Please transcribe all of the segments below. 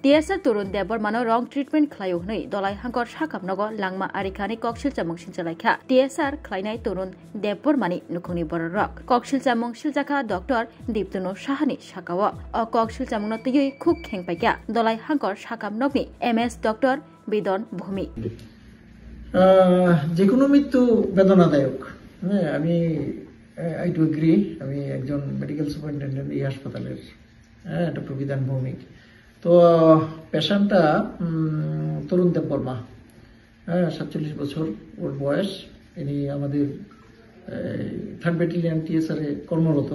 TSR turun debor mano wrong treatment khlayo hnoi dolai hangkor sakap nogo langma arikhani koksil chamung sinjalaikha TSR khlainai turun debor mani nukhungni borok koksil chamung siljaka Dr. Diptunu Sahani sakawo o koksil chamung no tiyui khuk khengpaikya dolai hangkor sakap nogni MS Dr. Bidon Bhumi যেকোনো মৃত্যু বেদনাদায়ক আমি I two agri আমি একজন medical superintendent এই হাসপাতালের doctor বিধান ভৌমিক তো পেশেন্টটা তরুণ দেববর্মা 47 বছর ওর বয়স ইনি আমাদের 3rd ব্যাটালিয়ন TSR এ কর্মরত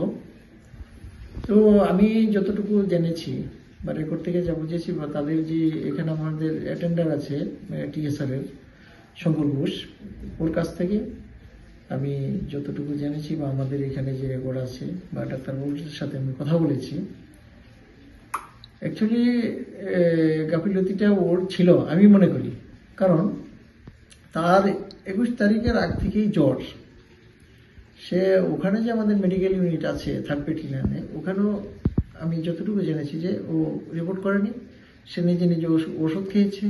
তো আমি যতটুকু জেনেছি বা রেকর্ড থেকে যা বুঝেছি বা তাদের যে এখানে আমাদের অ্যাটেন্ডার আছে TSR এর শঙ্কর ঘোষ ওর কাছ থেকে আমি যতটুকু জেনেছি বা আমাদের এখানে যে রেকর্ড আছে বা ডাক্তারবাবুর সাথে আমি কথা বলেছি অ্যাকচুয়ালি গাফিলতিটা ওর ছিল আমি মনে করি কারণ তার 21 তারিখের আগ থেকেই জ্বর সে ওখানে যে আমাদের মেডিকেল ইউনিট আছে 3rd ব্যাটালিয়নে ওখানেও আমি যতটুকু জেনেছি যে ও রিপোর্ট করেনি সে নিজে নিজে ওষুধ খেয়েছে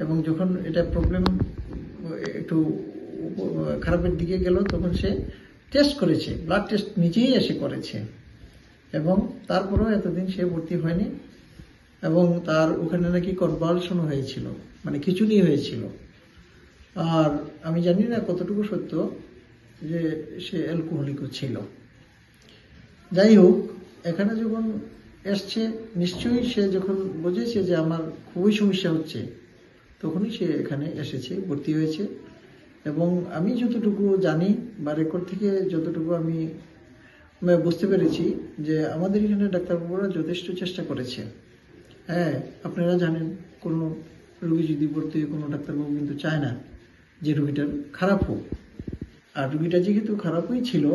এবং যখন এটা প্রবলেম একটু খারাপের দিকে গেল তখন সে টেস্ট করেছে ব্লাড টেস্ট নিজেই এসে করেছে এবং তারপরেও এতদিন সে ভর্তি হয়নি এবং তার ওখানে নাকি কনভালশন হয়েছিল মানে খিঁচুনি হয়েছিল আর আমি জানি না কতটুকু সত্য যে সে অ্যালকোহলিকও ছিল যাই হোক এখানে যখন এসছে নিশ্চয়ই সে যখন বুঝেছে যে আমার খুবই সমস্যা হচ্ছে তখনই সে এখানে এসেছে ভর্তি হয়েছে এবং আমি যতটুকু জানি বা রেকর্ড থেকে যতটুকু আমি বুঝতে পেরেছি যে আমাদের এখানে ডাক্তারবাবুরা যথেষ্ট চেষ্টা করেছে হ্যাঁ আপনারা জানেন কোনো রোগী যদি ভর্তি হয় কোনো ডাক্তারবাবু কিন্তু চায় না যে রোগীটার খারাপ হোক আর রোগীটা যেহেতু খারাপই ছিল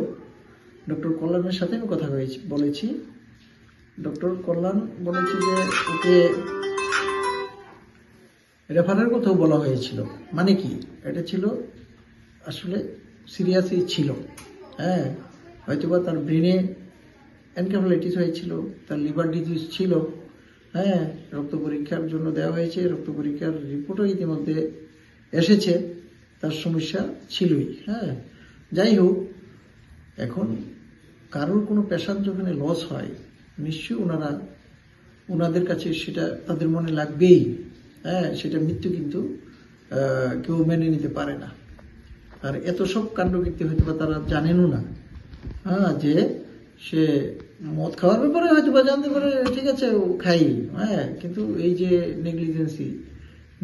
ডক্টর কল্যাণের সাথে আমি কথা বলেছি ডক্টর কল্যাণ বলেছে যে ওকে রেফারের কথাও বলা হয়েছিল মানে কি এটা ছিল আসলে সিরিয়াসই ছিল হ্যাঁ হয়তোবা তার ব্রেনে এনকেফালাইটিস হয়েছিল তার লিভার ডিজিজ ছিল হ্যাঁ রক্ত পরীক্ষার জন্য দেওয়া হয়েছে রক্ত পরীক্ষার রিপোর্টও ইতিমধ্যে এসেছে তার সমস্যা ছিলই হ্যাঁ যাই হোক এখন কারোর কোনো পেশেন্ট যখন লস হয় নিশ্চয়ই ওনাদের কাছে সেটা তাদের মনে লাগবেই হ্যাঁ সেটা মৃত্যু কিন্তু কেউ মেনে নিতে পারে না আর এত সব কাণ্ডকীর্তি হয়তো বা তারা জানেনও না হ্যাঁ যে সে মদ খাওয়ার ব্যাপারে হয়তো বা জানতে পারে ঠিক আছে ও খাই হ্যাঁ কিন্তু এই যে নেগলিজেন্সি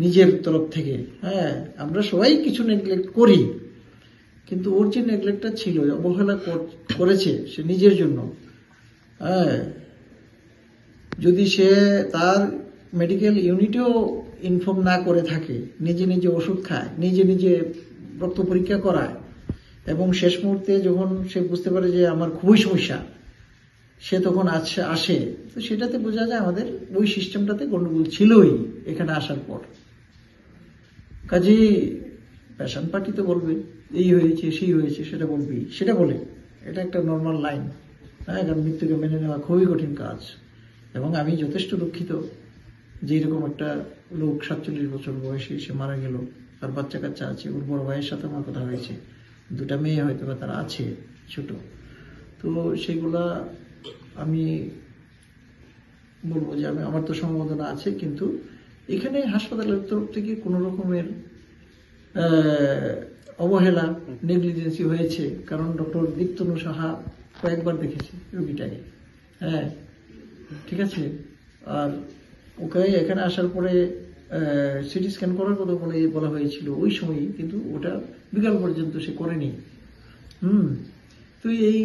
নিজের তরফ থেকে হ্যাঁ আমরা সবাই কিছু নেগলেক্ট করি কিন্তু ওর যে নেগলেক্টটা ছিল অবহেলা করেছে সে নিজের জন্য হ্যাঁ যদি সে তার মেডিকেল ইউনিটেও ইনফর্ম না করে থাকে নিজে নিজে ওষুধ খায় নিজে নিজে রক্ত পরীক্ষা করায় এবং শেষ মুহূর্তে যখন সে বুঝতে পারে যে আমার খুবই সমস্যা সে তখন আসে তো সেটাতে বোঝা যায় আমাদের ওই সিস্টেমটাতে গন্ডগোল ছিলই এখানে আসার পর কাজেই পেশেন্ট পার্টি তো বলবে এই হয়েছে সেই হয়েছে সেটা বলে এটা একটা নর্মাল লাইন হ্যাঁ কারণ মৃত্যুকে মেনে নেওয়া খুবই কঠিন কাজ এবং আমি যথেষ্ট দুঃখিত যে এরকম একটা লোক 47 বছর বয়সে সে মারা গেল তার বাচ্চা কাচ্চা আছে ওর বড় ভাইয়ের সাথে আমার কথা হয়েছে 2টা মেয়ে হয়তো বা তারা আছে ছোট তো সেগুলা আমি বলবো যে আমার তো সমবেদনা আছে কিন্তু এখানে হাসপাতালের তরফ থেকে কোনো রকমের অবহেলা নেগলিজেন্সি হয়েছে কারণ ডক্টর দীপ্তনু সাহা কয়েকবার দেখেছে রোগীটাকে হ্যাঁ ঠিক আছে আর ওকে এখানে আসার পরে সিটি স্ক্যান করার কথা বলা হয়েছিল ওই সময়ই কিন্তু ওটা বিকাল পর্যন্ত সে করেনি তো এই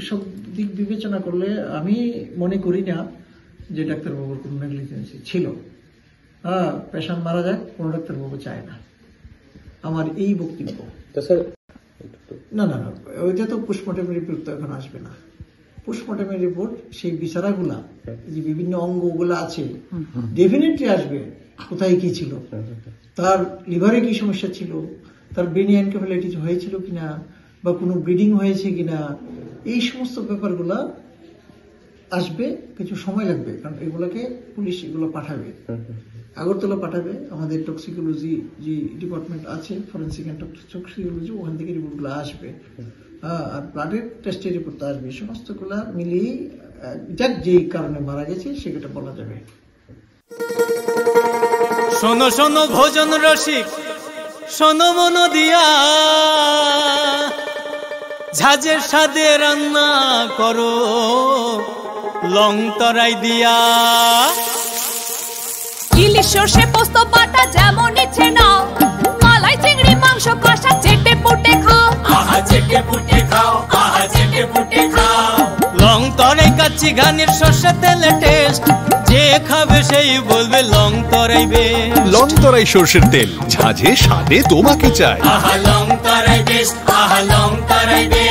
সব দিক বিবেচনা করলে আমি মনে করি না যে ডাক্তারবাবুর কোনো নেগলিজেন্সি ছিল পেশেন্ট মারা যায় কোনো ডাক্তারবাবু চায় না আমার এই বক্তব্য না না ওইটা তো পোস্টমর্টমের রিপোর্ট তো এখন আসবে না পোস্টমর্টমের রিপোর্ট সেই বিচারাগুলা যে বিভিন্ন অঙ্গগুলো আছে ডেফিনেটলি আসবে কোথায় কি ছিল তার লিভারে কি সমস্যা ছিল তার ব্রেনে এনকেফালাইটিস হয়েছিল কিনা বা কোনো ব্লিডিং হয়েছে কিনা এই সমস্ত ব্যাপারগুলা আসবে, কিছু সময় লাগবে, কারণ এগুলোকে পুলিশ এগুলো পাঠাবে, আগরতলা পাঠাবে, আমাদের টক্সিকোলজি যে ডিপার্টমেন্ট আছে, ফরেন্সিক অ্যান্ড টক্সিকোলজি, ওখান থেকে রিপোর্টগুলো আসবে, আর ব্লাডের টেস্টের রিপোর্ট আসবে, সমস্তগুলা মিলিয়ে যাক যে কারণে মারা গেছে সেটা বলা যাবে। শোনো শোনো ভোজন রসিক, শোনো মন দিয়া, ঝাঁঝের সাদে রান্না করো লং তরাই দিয়া। ইলিশ সর্ষে পোস্ত বাটা যেমন ইচ্ছে নাও, মালাই চিংড়ি মাংস কষা চেটে পুটে খাও, আহা চেটে পুটে খাও, আহা চেটে পুটে খাও। লং তরাই কাচ্চি ঘানির সর্ষে তেলে টেস্ট, যে খাবে সেই বলবে লং তরাই বেশ। লং তরাই সর্ষের তেল, ঝাঁঝে স্বাদে তোমাকে চাই। আহা লং তরাই বেশ, আহা লং তরাই বেশ।